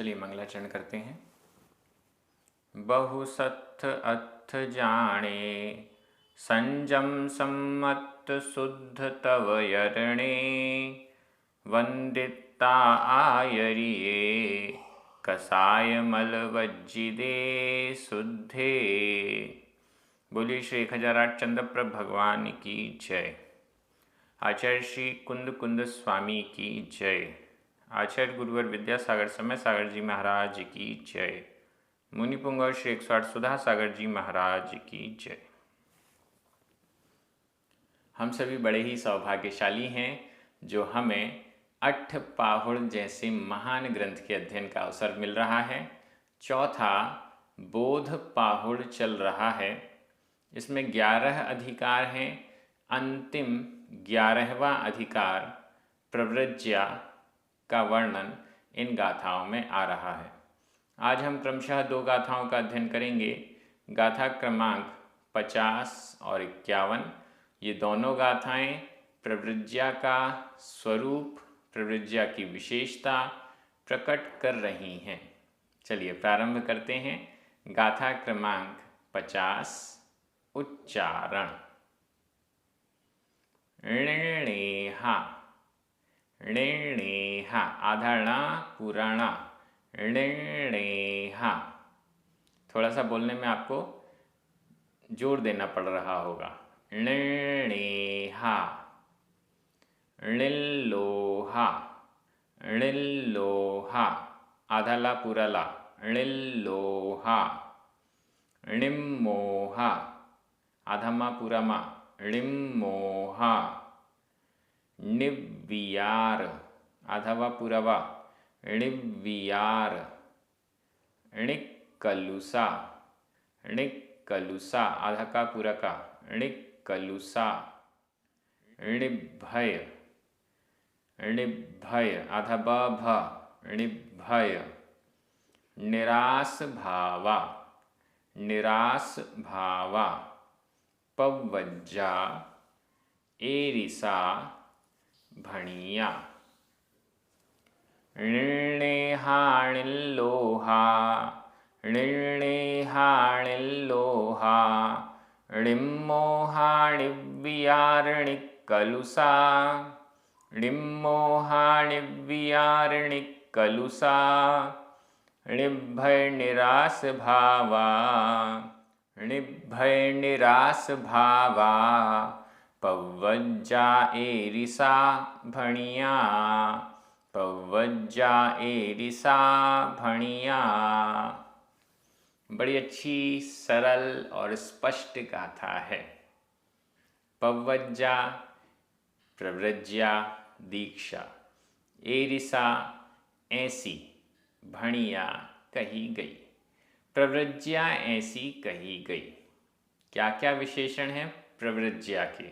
चलिए मंगलाचरण करते हैं। बहुसत्थ अथ जाने संजम सम्मत शुद्ध तव यरणे वंदिता आयरिये कसाय मलवज्जिदे शुद्धे। बोलिए श्री 1008 चंद्रप्रभ भगवान की जय। आचार्य श्री कुंद कुंद स्वामी की जय। आचार्य गुरुवर विद्यासागर समय सागर जी महाराज की जय। मुनिपुंग और श्री 108 सुधा सागर जी महाराज की जय। हम सभी बड़े ही सौभाग्यशाली हैं जो हमें अट्ठपाहुड़ जैसे महान ग्रंथ के अध्ययन का अवसर मिल रहा है। चौथा बोध पाहुड़ चल रहा है। इसमें 11 अधिकार हैं। अंतिम 11वां अधिकार प्रव्रज्या का वर्णन इन गाथाओं में आ रहा है। आज हम क्रमशः 2 गाथाओं का अध्ययन करेंगे। गाथा क्रमांक 50 और 51। ये दोनों गाथाएं प्रव्रज्या का स्वरूप, प्रव्रज्या की विशेषता प्रकट कर रही हैं। चलिए प्रारंभ करते हैं। गाथा क्रमांक 50। उच्चारण। णेहा णेहा आधा णा पूरा णा। णेहा थोड़ा सा बोलने में आपको जोर देना पड़ रहा होगा। णेहा णिल्लोहा णिल्लोहा आधा ला पूरा ला। णिल्लोहा णिम्मोहा आधा मा पूरा मा। णिम्मोहा णिव्वियार आधा वा पूरा वा। णिव्वियार णिक्कलुसा णिक्कलुसा आधा का पूरा का। णिक्कलुसा णिभय णिभय आधा ब भ। णिभय निरास भावा निरास भावा पव्वज्जा एरिसा भणिया। णिल्लेहा णिल्लोहा णिल्लेहा णिल्लोहा णिम्मोहा णिव्वियार णिक्कलुसा णिम्मोहा णिव्वियार णिक्कलुसा णिभय निरास भावा णिभय निरास भावा पव्वज्जा एरिसा भणिया पव्वज्जा एरिसा भणिया। बड़ी अच्छी सरल और स्पष्ट गाथा है। पव्वज्जा प्रव्रज्या दीक्षा। एरिसा ऐसी भणिया कही गई। प्रव्रज्या ऐसी कही गई। क्या क्या विशेषण हैं प्रव्रज्या के?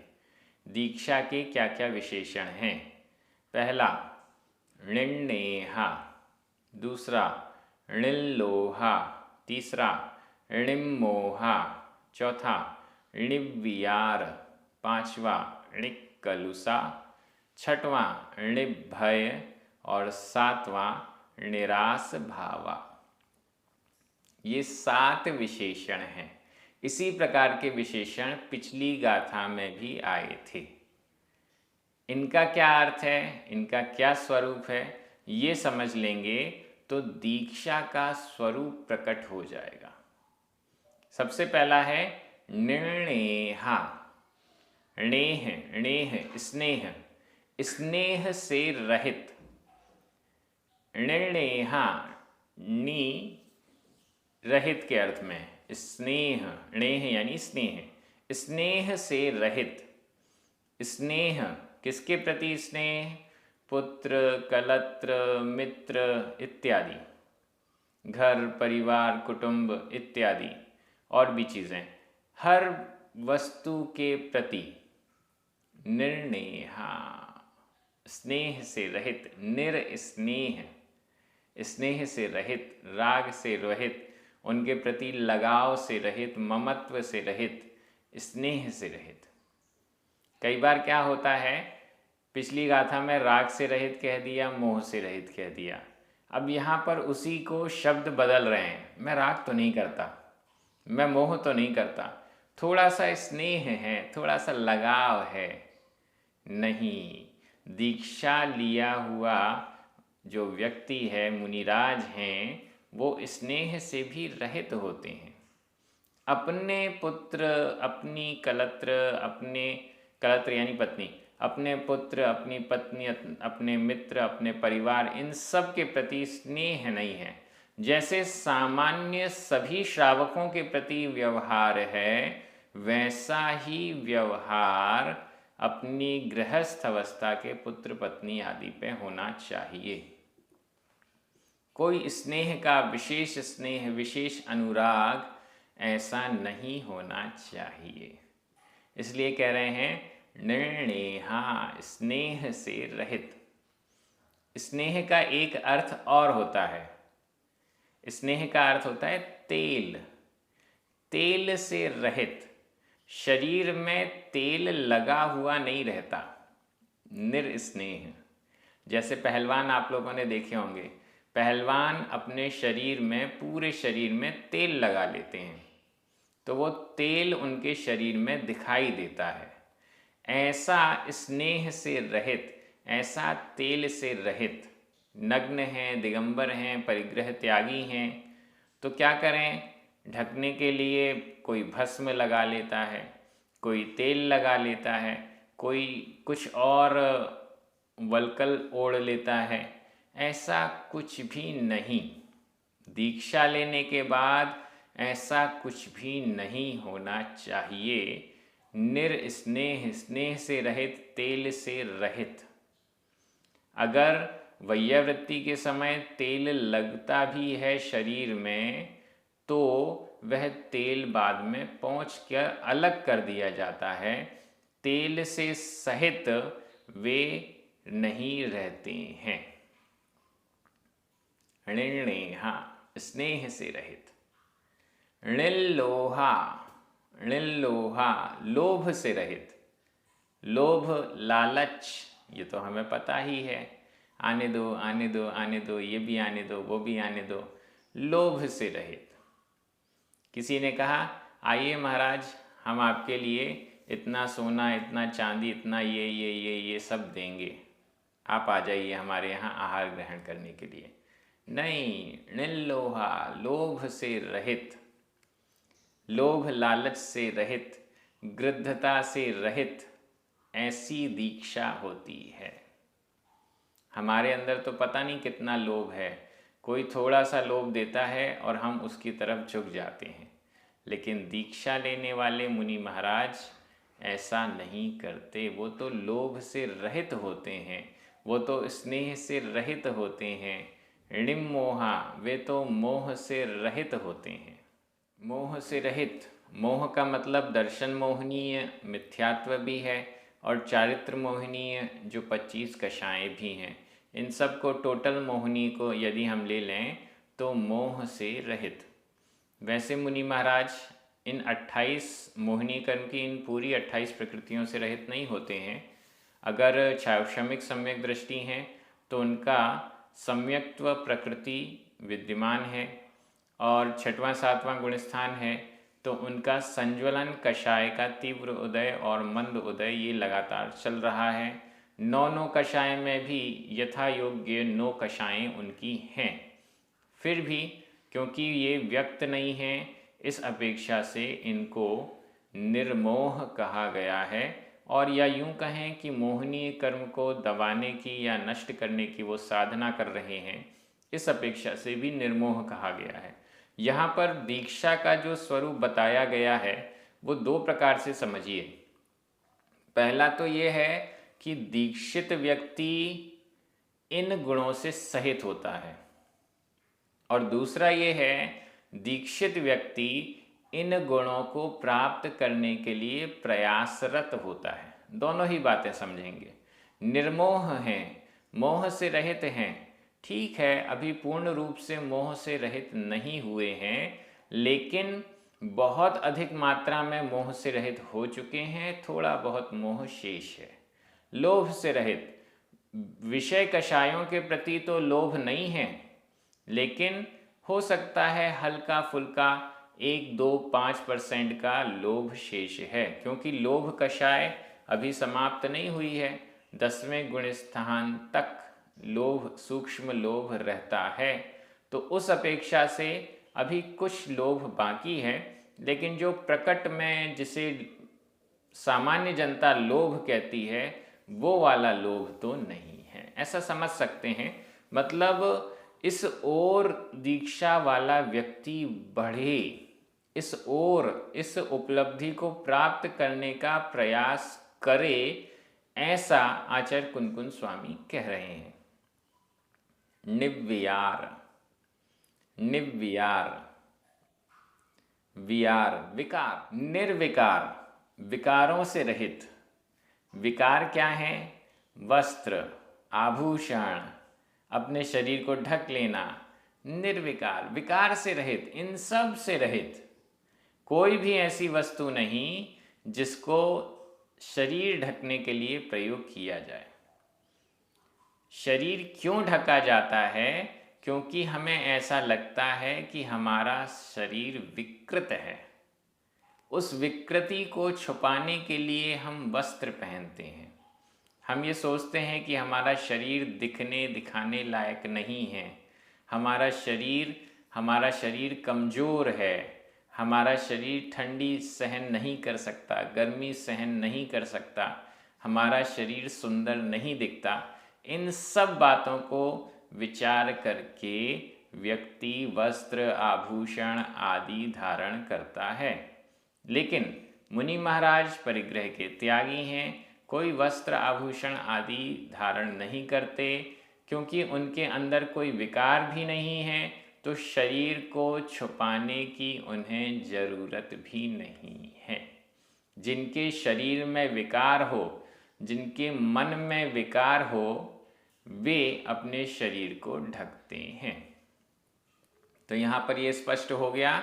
दीक्षा के क्या क्या विशेषण हैं? पहला णिन्नेहा, दूसरा णिल्लोहा, तीसरा णिम्मोहा, चौथा णिव्वियार, पांचवा णिक्कलुसा, छठवां णिभय और सातवां निरास भावा। ये 7 विशेषण हैं। इसी प्रकार के विशेषण पिछली गाथा में भी आए थे। इनका क्या अर्थ है, इनका क्या स्वरूप है, ये समझ लेंगे तो दीक्षा का स्वरूप प्रकट हो जाएगा। सबसे पहला है णिन्नेहा। णेह णेह स्नेह, स्नेह से रहित। णिन्नेहा नी रहित के अर्थ में स्नेह। णेह यानी स्नेह, स्नेह से रहित। स्नेह किसके प्रति स्नेह? पुत्र, कलत्र, मित्र इत्यादि, घर परिवार कुटुंब इत्यादि और भी चीज़ें, हर वस्तु के प्रति निर्णेहा, स्नेह से रहित। निरस्नेह, स्नेह से रहित, राग से रहित, उनके प्रति लगाव से रहित, ममत्व से रहित, स्नेह से रहित। कई बार क्या होता है, पिछली गाथा में राग से रहित कह दिया, मोह से रहित कह दिया। अब यहाँ पर उसी को शब्द बदल रहे हैं। मैं राग तो नहीं करता, मैं मोह तो नहीं करता, थोड़ा सा स्नेह है, थोड़ा सा लगाव है। नहीं, दीक्षा लिया हुआ जो व्यक्ति है, मुनिराज हैं, वो स्नेह से भी रहित होते हैं। अपने पुत्र, अपनी कलत्र, अपने कलत्र यानी पत्नी, अपने पुत्र, अपनी पत्नी, अपने मित्र, अपने परिवार, इन सब के प्रति स्नेह नहीं है। जैसे सामान्य सभी श्रावकों के प्रति व्यवहार है, वैसा ही व्यवहार अपनी गृहस्थ अवस्था के पुत्र पत्नी आदि पे होना चाहिए। कोई स्नेह का विशेष स्नेह, विशेष अनुराग ऐसा नहीं होना चाहिए। इसलिए कह रहे हैं निर्णेहा, स्नेह से रहित। स्नेह का एक अर्थ और होता है। स्नेह का अर्थ होता है तेल, तेल से रहित। शरीर में तेल लगा हुआ नहीं रहता, निरस्नेह। जैसे पहलवान आप लोगों ने देखे होंगे, पहलवान अपने शरीर में, पूरे शरीर में तेल लगा लेते हैं, तो वो तेल उनके शरीर में दिखाई देता है। ऐसा स्नेह से रहित, ऐसा तेल से रहित, नग्न हैं, दिगंबर हैं, परिग्रह त्यागी हैं, तो क्या करें? ढकने के लिए कोई भस्म लगा लेता है, कोई तेल लगा लेता है, कोई कुछ और वल्कल ओढ़ लेता है। ऐसा कुछ भी नहीं। दीक्षा लेने के बाद ऐसा कुछ भी नहीं होना चाहिए। निरस्नेह, स्नेह से रहित, तेल से रहित। अगर वैयावृत्ति के समय तेल लगता भी है शरीर में, तो वह तेल बाद में पोंछ कर अलग कर दिया जाता है। तेल से सहित वे नहीं रहते हैं। ऋणेहा, स्नेह से रहित। ऋणलोहा, ऋणलोहा, लोभ से रहित। लोभ, लालच, ये तो हमें पता ही है। आने दो, आने दो, आने दो, ये भी आने दो, वो भी आने दो। लोभ से रहित। किसी ने कहा, आइए महाराज, हम आपके लिए इतना सोना, इतना चांदी, इतना ये सब देंगे, आप आ जाइए हमारे यहाँ आहार ग्रहण करने के लिए। नहीं, निर्लोहा, लोभ से रहित, लोभ लालच से रहित, गृद्धता से रहित, ऐसी दीक्षा होती है। हमारे अंदर तो पता नहीं कितना लोभ है। कोई थोड़ा सा लोभ देता है और हम उसकी तरफ झुक जाते हैं। लेकिन दीक्षा लेने वाले मुनि महाराज ऐसा नहीं करते। वो तो लोभ से रहित होते हैं, वो तो स्नेह से रहित होते हैं। ऋणमोहा, वे तो मोह से रहित होते हैं। मोह से रहित, मोह का मतलब दर्शन मोहनीय, मिथ्यात्व भी है, और चारित्र मोहनीय जो 25 कषाएँ भी हैं। इन सब को टोटल मोहनी को यदि हम ले लें तो मोह से रहित। वैसे मुनि महाराज इन 28 मोहिनी कर्म की, इन पूरी 28 प्रकृतियों से रहित नहीं होते हैं। अगर क्षमिक सम्यक दृष्टि हैं तो उनका सम्यक्त्व प्रकृति विद्यमान है, और 6वां 7वां गुणस्थान है तो उनका संज्वलन कषाय का तीव्र उदय और मंद उदय ये लगातार चल रहा है। 9 कषाय में भी यथा योग्य 9 कषाएँ उनकी हैं। फिर भी क्योंकि ये व्यक्त नहीं हैं, इस अपेक्षा से इनको निर्मोह कहा गया है। और या यूं कहें कि मोहनीय कर्म को दबाने की या नष्ट करने की वो साधना कर रहे हैं, इस अपेक्षा से भी निर्मोह कहा गया है। यहाँ पर दीक्षा का जो स्वरूप बताया गया है वो 2 प्रकार से समझिए। पहला तो ये है कि दीक्षित व्यक्ति इन गुणों से सहित होता है, और दूसरा ये है दीक्षित व्यक्ति इन गुणों को प्राप्त करने के लिए प्रयासरत होता है। दोनों ही बातें समझेंगे। निर्मोह हैं, मोह से रहित हैं, ठीक है, अभी पूर्ण रूप से मोह से रहित नहीं हुए हैं, लेकिन बहुत अधिक मात्रा में मोह से रहित हो चुके हैं, थोड़ा बहुत मोह शेष है। लोभ से रहित, विषय कषायों के प्रति तो लोभ नहीं है, लेकिन हो सकता है हल्का फुल्का 1, 2, 5% का लोभ शेष है, क्योंकि लोभ कषाय अभी समाप्त नहीं हुई है। 10वें गुण स्थान तक लोभ, सूक्ष्म लोभ रहता है। तो उस अपेक्षा से अभी कुछ लोभ बाकी है, लेकिन जो प्रकट में जिसे सामान्य जनता लोभ कहती है वो वाला लोभ तो नहीं है, ऐसा समझ सकते हैं। मतलब इस ओर दीक्षा वाला व्यक्ति बढ़े, इस ओर इस उपलब्धि को प्राप्त करने का प्रयास करे, ऐसा आचार्य कुनकुन स्वामी कह रहे हैं। निव्यार, निव्यार, वियार विकार, निर्विकार, विकारों से रहित। विकार क्या है? वस्त्र, आभूषण, अपने शरीर को ढक लेना। निर्विकार, विकार से रहित, इन सब से रहित। कोई भी ऐसी वस्तु नहीं जिसको शरीर ढकने के लिए प्रयोग किया जाए। शरीर क्यों ढका जाता है? क्योंकि हमें ऐसा लगता है कि हमारा शरीर विकृत है। उस विकृति को छुपाने के लिए हम वस्त्र पहनते हैं। हम ये सोचते हैं कि हमारा शरीर दिखाने लायक नहीं है, हमारा शरीर कमज़ोर है, हमारा शरीर ठंडी सहन नहीं कर सकता, गर्मी सहन नहीं कर सकता, हमारा शरीर सुंदर नहीं दिखता। इन सब बातों को विचार करके व्यक्ति वस्त्र, आभूषण आदि धारण करता है। लेकिन मुनि महाराज परिग्रह के त्यागी हैं, कोई वस्त्र, आभूषण आदि धारण नहीं करते, क्योंकि उनके अंदर कोई विकार भी नहीं है, तो शरीर को छुपाने की उन्हें ज़रूरत भी नहीं है। जिनके शरीर में विकार हो, जिनके मन में विकार हो, वे अपने शरीर को ढकते हैं। तो यहाँ पर ये स्पष्ट हो गया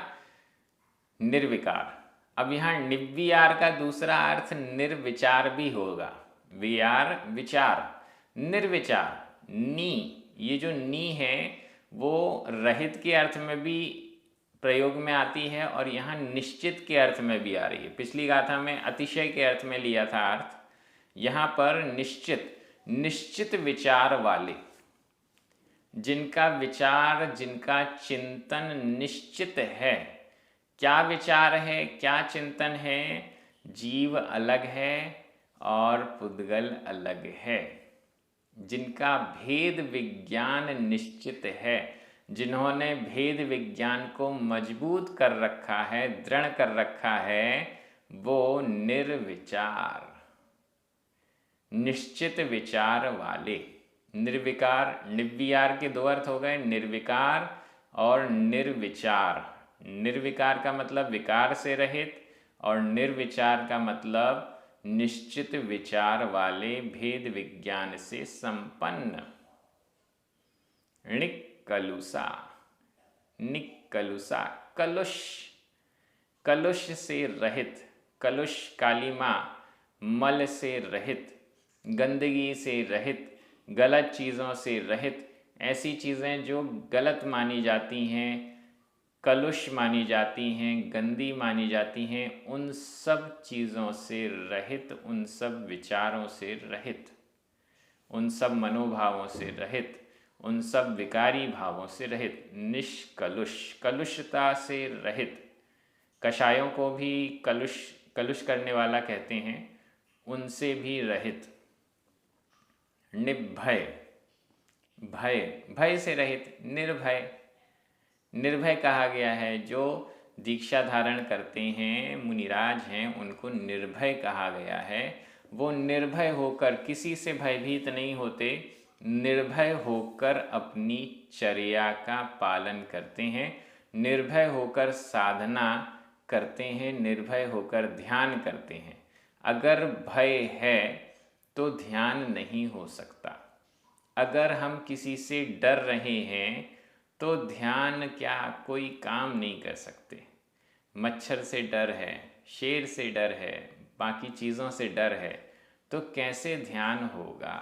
निर्विकार। अब यहाँ निव्यार का दूसरा अर्थ निर्विचार भी होगा। वियार विचार, निर्विचार, नी, ये जो नी है वो रहित के अर्थ में भी प्रयोग में आती है और यहाँ निश्चित के अर्थ में भी आ रही है। पिछली गाथा में अतिशय के अर्थ में लिया था अर्थ, यहाँ पर निश्चित, निश्चित विचार वाले, जिनका विचार, जिनका चिंतन निश्चित है। क्या विचार है, क्या चिंतन है? जीव अलग है और पुद्गल अलग है। जिनका भेद विज्ञान निश्चित है, जिन्होंने भेद विज्ञान को मजबूत कर रखा है, दृढ़ कर रखा है, वो निर्विचार, निश्चित विचार वाले। निर्विकार, निव्यार के दो अर्थ हो गए, निर्विकार और निर्विचार। निर्विकार का मतलब विकार से रहित और निर्विचार का मतलब निश्चित विचार वाले, भेद विज्ञान से संपन्न। निक्कलुषा, निक्कलुषा, कलुष, कलुष से रहित, कलुष कालिमा, मल से रहित, गंदगी से रहित, गलत चीज़ों से रहित। ऐसी चीज़ें जो गलत मानी जाती हैं, कलुष मानी जाती हैं, गंदी मानी जाती हैं, उन सब चीज़ों से रहित, उन सब विचारों से रहित, उन सब मनोभावों से रहित, उन सब विकारी भावों से रहित। निष्कलुष, कलुषता से रहित। कषायों को भी कलुष करने वाला कहते हैं, उनसे भी रहित। निभय, भय, भय से रहित, निर्भय। निर्भय कहा गया है, जो दीक्षा धारण करते हैं, मुनिराज हैं, उनको निर्भय कहा गया है। वो निर्भय होकर, किसी से भयभीत नहीं होते, निर्भय होकर अपनी चर्या का पालन करते हैं, निर्भय होकर साधना करते हैं, निर्भय होकर ध्यान करते हैं। अगर भय है तो ध्यान नहीं हो सकता। अगर हम किसी से डर रहे हैं तो ध्यान क्या, कोई काम नहीं कर सकते। मच्छर से डर है, शेर से डर है, बाकी चीज़ों से डर है, तो कैसे ध्यान होगा?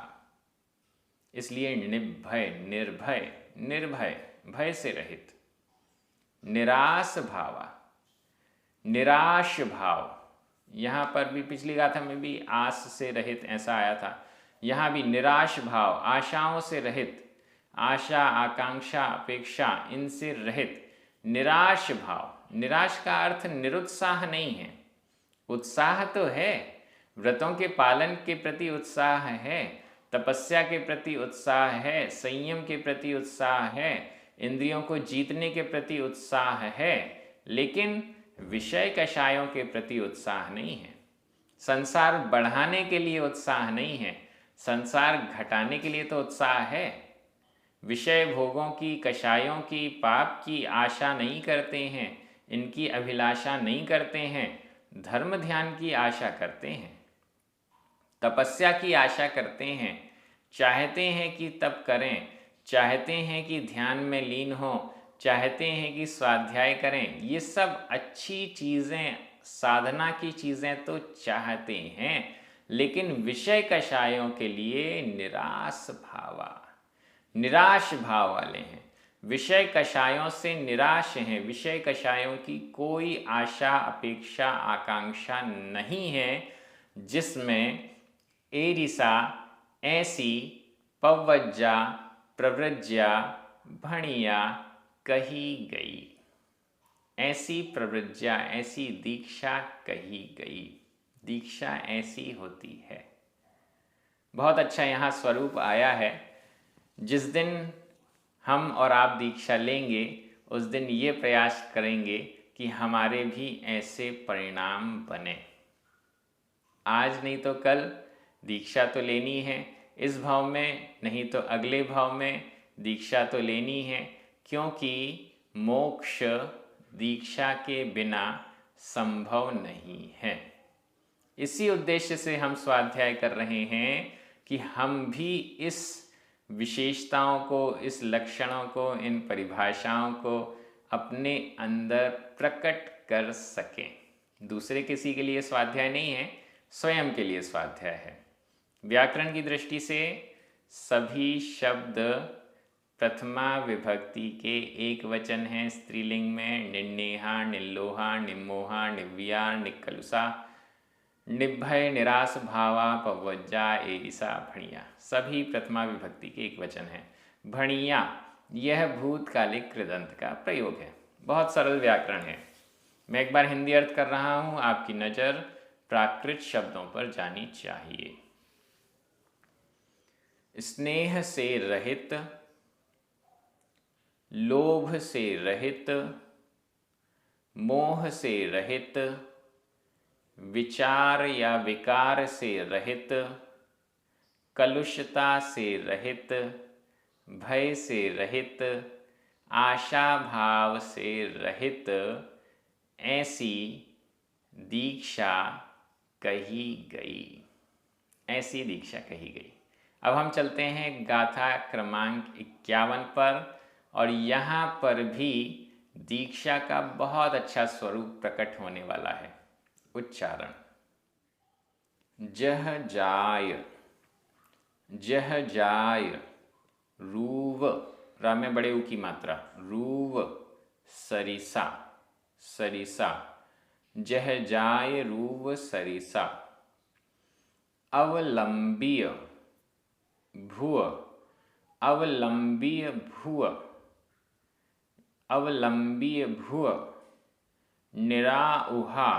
इसलिए निभय, निर्भय, निर्भय, भय से रहित। निराश भावा, निराश भाव, यहाँ पर भी पिछली गाथा में भी आस से रहित ऐसा आया था, यहाँ भी निराश भाव, आशाओं से रहित, आशा आकांक्षा अपेक्षा इनसे रहित निराश भाव। निराश का अर्थ निरुत्साह नहीं है, उत्साह तो है, व्रतों के पालन के प्रति उत्साह है, तपस्या के प्रति उत्साह है, संयम के प्रति उत्साह है, इंद्रियों को जीतने के प्रति उत्साह है, लेकिन विषय कषायों के प्रति उत्साह नहीं है। संसार बढ़ाने के लिए उत्साह नहीं है, संसार घटाने के लिए तो उत्साह है। विषय भोगों की, कषायों की, पाप की आशा नहीं करते हैं, इनकी अभिलाषा नहीं करते हैं, धर्म ध्यान की आशा करते हैं, तपस्या की आशा करते हैं, चाहते हैं कि तप करें, चाहते हैं कि ध्यान में लीन हो, चाहते हैं कि स्वाध्याय करें। ये सब अच्छी चीज़ें, साधना की चीज़ें तो चाहते हैं, लेकिन विषय कषायों के लिए निराश भाव वाले हैं, विषय कषायों से निराश हैं, विषय कषायों की कोई आशा अपेक्षा आकांक्षा नहीं है, जिसमें एरिसा, ऐसी, पवज्जा, प्रव्रज्या, भणिया कही गई। ऐसी प्रव्रज्या, ऐसी दीक्षा कही गई। दीक्षा ऐसी होती है। बहुत अच्छा यहाँ स्वरूप आया है। जिस दिन हम और आप दीक्षा लेंगे उस दिन ये प्रयास करेंगे कि हमारे भी ऐसे परिणाम बने। आज नहीं तो कल दीक्षा तो लेनी है, इस भाव में नहीं तो अगले भाव में दीक्षा तो लेनी है, क्योंकि मोक्ष दीक्षा के बिना संभव नहीं है। इसी उद्देश्य से हम स्वाध्याय कर रहे हैं कि हम भी इस विशेषताओं को, इस लक्षणों को, इन परिभाषाओं को अपने अंदर प्रकट कर सकें। दूसरे किसी के लिए स्वाध्याय नहीं है, स्वयं के लिए स्वाध्याय है। व्याकरण की दृष्टि से सभी शब्द प्रथमा विभक्ति के एक वचन हैं। स्त्रीलिंग में निर्नेहा, निर्लोहा, निम्मोहा, निव्या, निकलुषा, निभय, निराश भावा, पवज्जा, एरिसा, भणिया, सभी प्रथमा विभक्ति के एक वचन है। भणिया यह भूतकालिक कृदंत का प्रयोग है। बहुत सरल व्याकरण है। मैं एक बार हिंदी अर्थ कर रहा हूँ, आपकी नज़र प्राकृत शब्दों पर जानी चाहिए। स्नेह से रहित, लोभ से रहित, मोह से रहित, विचार या विकार से रहित, कलुषता से रहित, भय से रहित, आशा भाव से रहित ऐसी दीक्षा कही गई। ऐसी दीक्षा कही गई। अब हम चलते हैं गाथा क्रमांक 51 पर, और यहाँ पर भी दीक्षा का बहुत अच्छा स्वरूप प्रकट होने वाला है। उच्चारण: जह जाय, जह जाय, रूव, रा में बड़े ऊ की मात्रा, रूव, सरिसा, सरिसा, जह जाय रूव सरिसा, अवलंबीय भुव, अवलंबीय भुव, अवलंबीय भुव, निराउहा,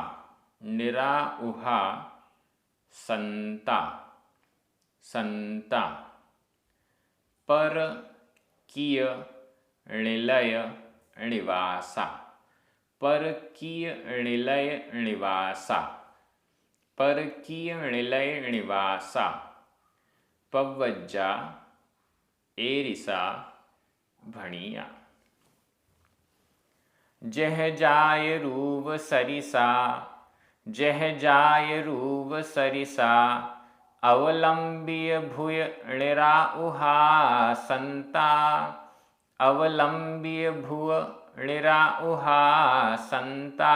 निराउहा, संता, संता, पर किय णिलय णिवासा, पर किय णिलय णिवासा, पर किय णिलय णिवासा, पवज्जा, एरिसा, भणिया। जह जाय रूव सरिसा, जह जाय रूव सरिसा, अवलंबीय भूय णिराउहा संता, अवलंबीय भुव णिराउहा संता,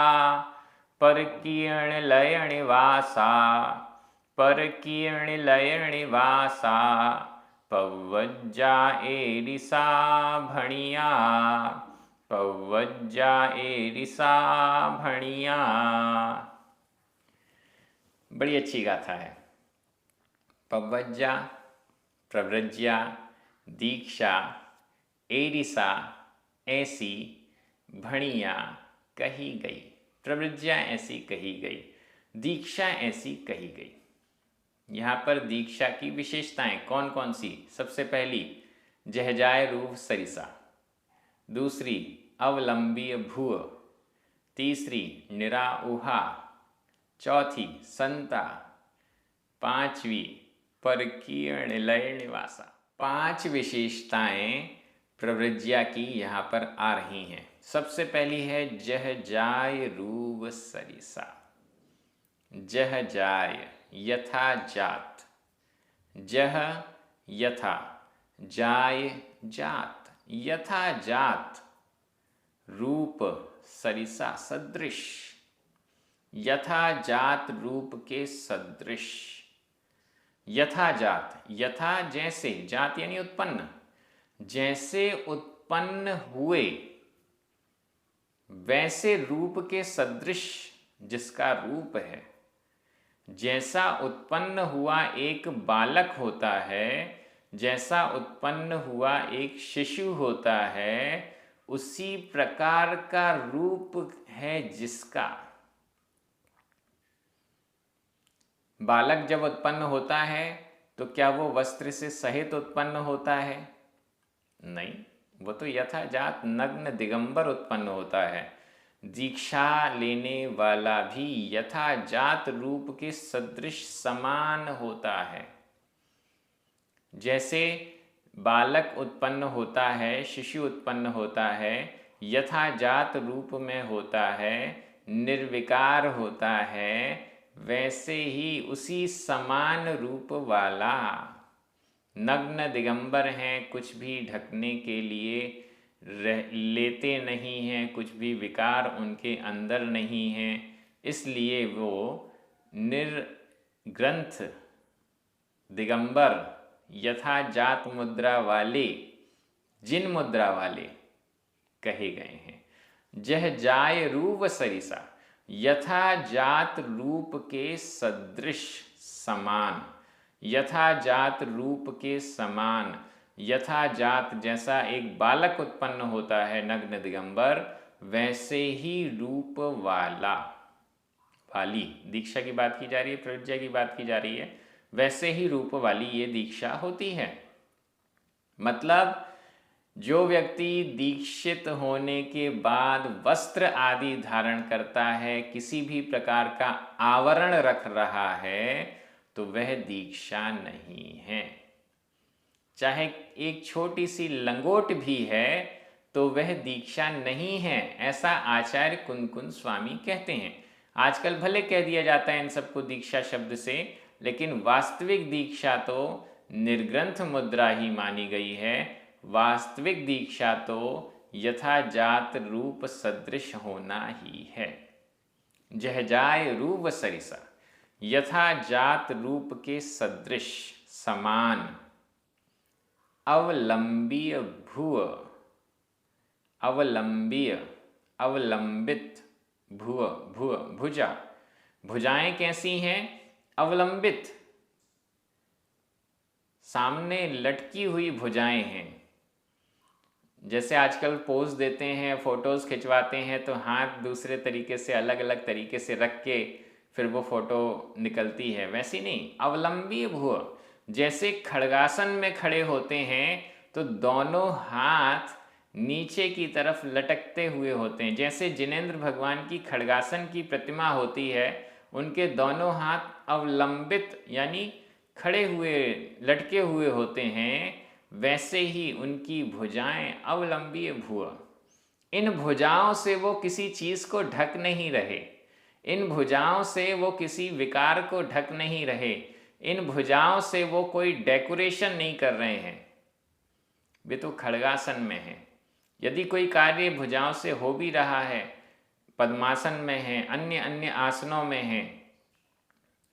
परकीयण लय णिवासा, परकीयण लय णिवासा, पव्वज्जा एरिसा भणिया, पव्वज्जा एरिसा भणिया। बड़ी अच्छी गाथा है। पव्वज्जा, प्रव्रज्या, दीक्षा, एरिसा ऐसी, भणिया कही गई। प्रव्रज्या ऐसी कही गई, दीक्षा ऐसी कही गई। यहाँ पर दीक्षा की विशेषताएं कौन कौन सी? सबसे पहली जहजाय रूप सरिसा, दूसरी अवलंबीय भुव, तीसरी निराऊहा, चौथी संता, पांचवी परकीय निलय निवासा। 5 विशेषताएं प्रव्रज्या की यहाँ पर आ रही हैं। सबसे पहली है जहजाय रूप सरिसा। जहजाय यथा जात, जह यथा, जाय जात, यथा जात, रूप सरिसा सदृश, यथा जात रूप के सदृश। यथा जात, यथा जैसे, जात यानी उत्पन्न, जैसे उत्पन्न हुए वैसे रूप के सदृश, जिसका रूप है। जैसा उत्पन्न हुआ एक बालक होता है, जैसा उत्पन्न हुआ एक शिशु होता है, उसी प्रकार का रूप है जिसका। बालक जब उत्पन्न होता है तो क्या वो वस्त्र से सहित उत्पन्न होता है? नहीं, वो तो यथाजात नग्न दिगंबर उत्पन्न होता है। दीक्षा लेने वाला भी यथाजात रूप के सदृश समान होता है। जैसे बालक उत्पन्न होता है, शिशु उत्पन्न होता है, यथाजात रूप में होता है, निर्विकार होता है, वैसे ही उसी समान रूप वाला नग्न दिगंबर हैं, कुछ भी ढकने के लिए लेते नहीं हैं, कुछ भी विकार उनके अंदर नहीं हैं, इसलिए वो निर्ग्रंथ दिगंबर यथाजात मुद्रा वाले, जिन मुद्रा वाले कहे गए हैं। जहजाय रूप सरिसा, यथाजात रूप के सदृश समान, यथाजात रूप के समान, यथाजात जैसा एक बालक उत्पन्न होता है नग्न दिगंबर, वैसे ही रूप वाला, वाली दीक्षा की बात की जा रही है, प्रज्ञा की बात की जा रही है, वैसे ही रूप वाली ये दीक्षा होती है। मतलब जो व्यक्ति दीक्षित होने के बाद वस्त्र आदि धारण करता है, किसी भी प्रकार का आवरण रख रहा है, तो वह दीक्षा नहीं है। चाहे एक छोटी सी लंगोट भी है तो वह दीक्षा नहीं है, ऐसा आचार्य कुनकुन स्वामी कहते हैं। आजकल भले कह दिया जाता है इन सबको दीक्षा शब्द से, लेकिन वास्तविक दीक्षा तो निर्ग्रंथ मुद्रा ही मानी गई है। वास्तविक दीक्षा तो यथाजात रूप सदृश होना ही है। जहजाय रूप सरिसा, यथाजात रूप के सदृश समान, अवलंबीय भुव, अवलंबीय अवलंबित, भुव भुव भुजा, भुजाएं कैसी हैं? अवलंबित, सामने लटकी हुई भुजाएं हैं। जैसे आजकल पोज देते हैं, फोटोज खिंचवाते हैं, तो हाथ दूसरे तरीके से अलग अलग तरीके से रख के फिर वो फोटो निकलती है, वैसी नहीं। अवलंबी भुव, जैसे खड़गासन में खड़े होते हैं तो दोनों हाथ नीचे की तरफ लटकते हुए होते हैं। जैसे जिनेंद्र भगवान की खड़गासन की प्रतिमा होती है, उनके दोनों हाथ अवलंबित यानी खड़े हुए लटके हुए होते हैं, वैसे ही उनकी भुजाएं अवलंबीय भुव। इन भुजाओं से वो किसी चीज को ढक नहीं रहे, इन भुजाओं से वो किसी विकार को ढक नहीं रहे, इन भुजाओं से वो कोई डेकोरेशन नहीं कर रहे हैं, वे तो खड़गासन में हैं। यदि कोई कार्य भुजाओं से हो भी रहा है, पद्मासन में है, अन्य अन्य आसनों में है,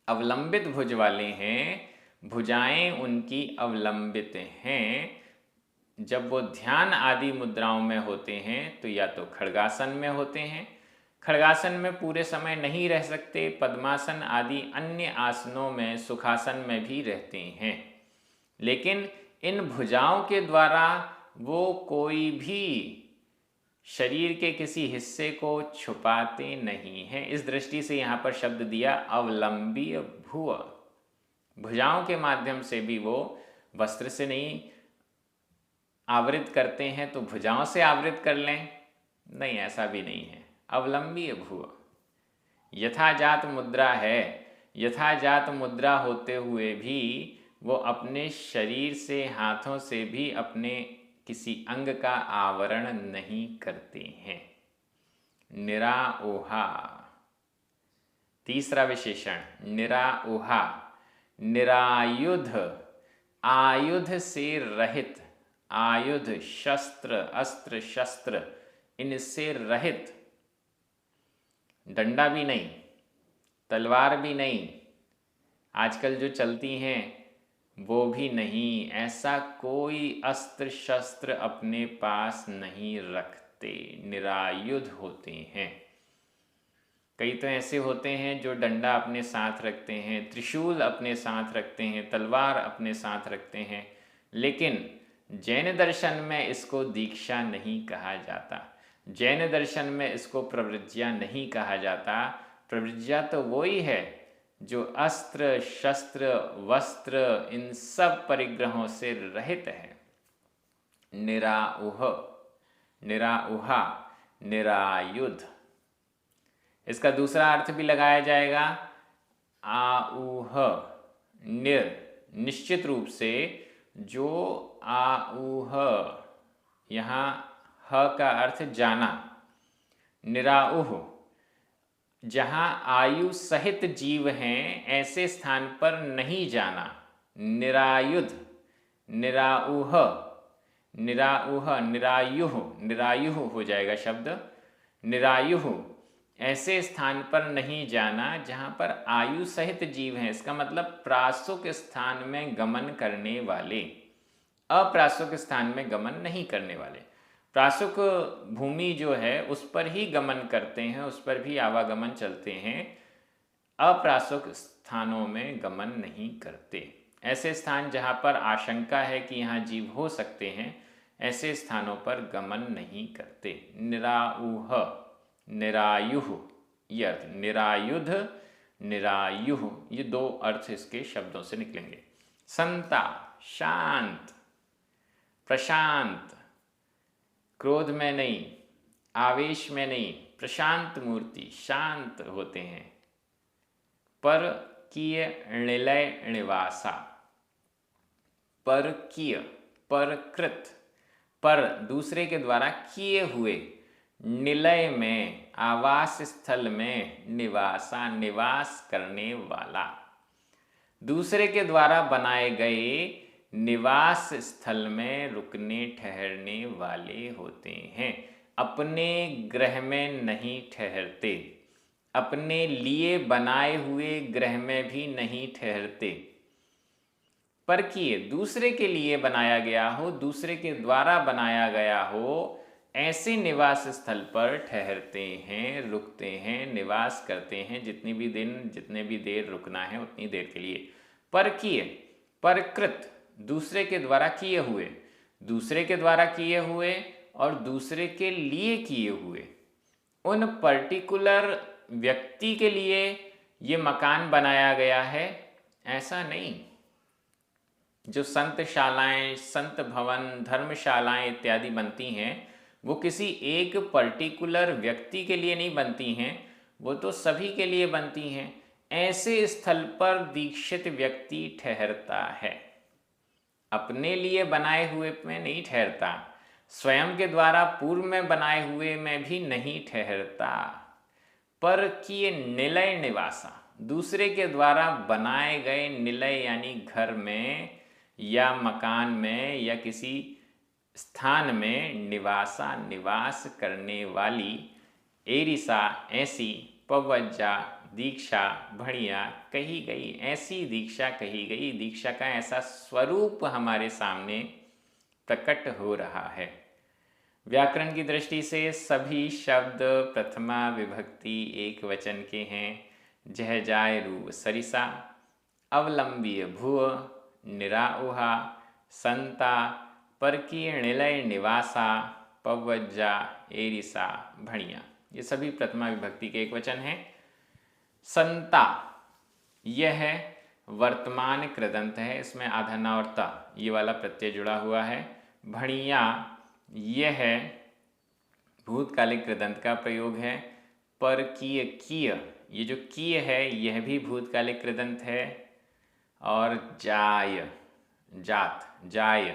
अवलंबित भुज वाले हैं, भुजाएं उनकी अवलंबित हैं। जब वो ध्यान आदि मुद्राओं में होते हैं तो या तो खड्गासन में होते हैं, खड्गासन में पूरे समय नहीं रह सकते, पद्मासन आदि अन्य आसनों में, सुखासन में भी रहते हैं। लेकिन इन भुजाओं के द्वारा वो कोई भी शरीर के किसी हिस्से को छुपाते नहीं हैं। इस दृष्टि से यहाँ पर शब्द दिया अवलंबीय भुव। भुजाओं के माध्यम से भी वो वस्त्र से नहीं आवृत करते हैं तो भुजाओं से आवृत कर लें, नहीं, ऐसा भी नहीं है। अवलंबीय भुव यथाजात मुद्रा है, यथाजात मुद्रा होते हुए भी वो अपने शरीर से, हाथों से भी अपने किसी अंग का आवरण नहीं करते हैं। निराओहा, तीसरा विशेषण निराओहा, निरायुध, आयुध से रहित, आयुध शस्त्र, अस्त्र शस्त्र इनसे रहित, डंडा भी नहीं, तलवार भी नहीं, आजकल जो चलती हैं वो भी नहीं, ऐसा कोई अस्त्र शस्त्र अपने पास नहीं रखते, निरायुध होते हैं। कई तो ऐसे होते हैं जो डंडा अपने साथ रखते हैं, त्रिशूल अपने साथ रखते हैं, तलवार अपने साथ रखते हैं, लेकिन जैन दर्शन में इसको दीक्षा नहीं कहा जाता, जैन दर्शन में इसको प्रवृज्या नहीं कहा जाता। प्रवृज्या तो वही है जो अस्त्र शस्त्र वस्त्र इन सब परिग्रहों से रहित है। निराउह, निराउहा, निरायुध। इसका दूसरा अर्थ भी लगाया जाएगा आऊह, निश्चित रूप से जो आऊह, यहाँ ह का अर्थ जाना, निराउह जहाँ आयु सहित जीव हैं ऐसे स्थान पर नहीं जाना। निरायुध, निराउह, निराउह, निरायुह, निरायुह हो जाएगा शब्द, निरायुह ऐसे स्थान पर नहीं जाना जहाँ पर आयु सहित जीव हैं। इसका मतलब प्रासुक स्थान में गमन करने वाले, अप्रासुक स्थान में गमन नहीं करने वाले। प्रासुक भूमि जो है उस पर ही गमन करते हैं, उस पर भी आवागमन चलते हैं, अप्रासुक स्थानों में गमन नहीं करते। ऐसे स्थान जहाँ पर आशंका है कि यहाँ जीव हो सकते हैं, ऐसे स्थानों पर गमन नहीं करते। निराउह, निरायुह, ये अर्थ, निरायुध, निरायुह, ये दो अर्थ इसके शब्दों से निकलेंगे। संता, शांत, प्रशांत, क्रोध में नहीं, आवेश में नहीं, प्रशांत मूर्ति, शांत होते हैं। पर किय निलय निवासा, पर किय, पर कृत, पर दूसरे के द्वारा किए हुए, निलय में, आवास स्थल में, निवासा निवास करने वाला, दूसरे के द्वारा बनाए गए निवास स्थल में रुकने ठहरने वाले होते हैं। अपने गृह में नहीं ठहरते, अपने लिए बनाए हुए गृह में भी नहीं ठहरते। पर किए, दूसरे के लिए बनाया गया हो, दूसरे के द्वारा बनाया गया हो, ऐसे निवास स्थल पर ठहरते हैं, रुकते हैं, निवास करते हैं, जितनी भी दिन, जितने भी देर रुकना है उतनी देर के लिए। पर किए, पर कृत, दूसरे के द्वारा किए हुए, दूसरे के द्वारा किए हुए और दूसरे के लिए किए हुए। उन पर्टिकुलर व्यक्ति के लिए ये मकान बनाया गया है ऐसा नहीं। जो संतशालाएं, संत भवन, धर्मशालाएं इत्यादि बनती हैं वो किसी एक पर्टिकुलर व्यक्ति के लिए नहीं बनती हैं, वो तो सभी के लिए बनती हैं। ऐसे स्थल पर दीक्षित व्यक्ति ठहरता है, अपने लिए बनाए हुए में नहीं ठहरता, स्वयं के द्वारा पूर्व में बनाए हुए में भी नहीं ठहरता। पर किए निलय निवासा, दूसरे के द्वारा बनाए गए निलय यानी घर में या मकान में या किसी स्थान में निवासा निवास करने वाली, एरिसा ऐसी, पवज्जा दीक्षा बढ़िया कही गई, ऐसी दीक्षा कही गई, दीक्षा का ऐसा स्वरूप हमारे सामने प्रकट हो रहा है। व्याकरण की दृष्टि से सभी शब्द प्रथमा विभक्ति एक वचन के हैं। जह जाय रू सरिसा, अवलंबीय भुव, निराउहा, संता, परकीय निलय निवासा, पवज्जा, एरिसा, भणिया, ये सभी प्रथमा विभक्ति के एक वचन हैं। संता यह वर्तमान कृदंत है, इसमें आधा ना और ता ये वाला प्रत्यय जुड़ा हुआ है। भणिया यह भूतकालिक कृदंत का प्रयोग है। परकीय कीय, ये जो कीय है यह भी भूतकालिक कृदंत है। और जाय जात जाय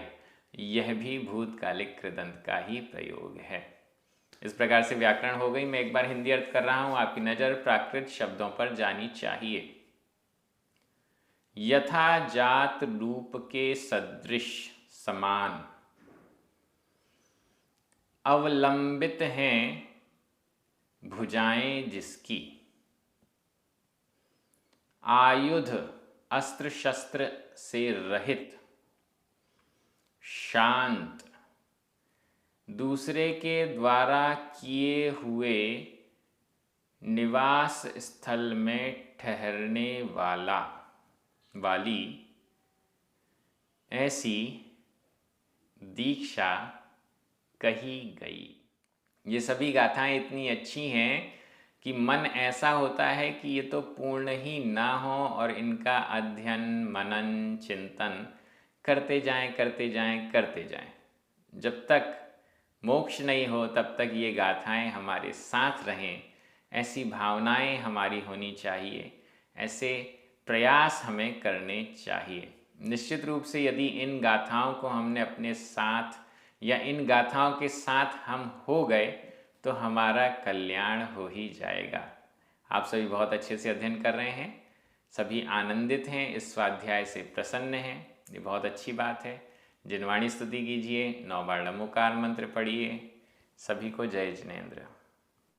यह भी भूतकालिक कृदंत का ही प्रयोग है। इस प्रकार से व्याकरण हो गई। मैं एक बार हिंदी अर्थ कर रहा हूं, आपकी नज़र प्राकृत शब्दों पर जानी चाहिए। यथा जात रूप के सदृश समान, अवलंबित हैं भुजाएं जिसकी, आयुध अस्त्र शस्त्र से रहित, शांत, दूसरे के द्वारा किए हुए निवास स्थल में ठहरने वाली ऐसी दीक्षा कही गई। ये सभी गाथाएं इतनी अच्छी हैं कि मन ऐसा होता है कि ये तो पूर्ण ही ना हो और इनका अध्ययन मनन चिंतन करते जाएं करते जाएं करते जाएं। जब तक मोक्ष नहीं हो तब तक ये गाथाएं हमारे साथ रहें, ऐसी भावनाएं हमारी होनी चाहिए, ऐसे प्रयास हमें करने चाहिए। निश्चित रूप से यदि इन गाथाओं को हमने अपने साथ या इन गाथाओं के साथ हम हो गए तो हमारा कल्याण हो ही जाएगा। आप सभी बहुत अच्छे से अध्ययन कर रहे हैं, सभी आनंदित हैं, इस स्वाध्याय से प्रसन्न हैं, ये बहुत अच्छी बात है। जिनवाणी स्तुति कीजिए, 9 बार नमोकार मंत्र पढ़िए। सभी को जय जिनेंद्र।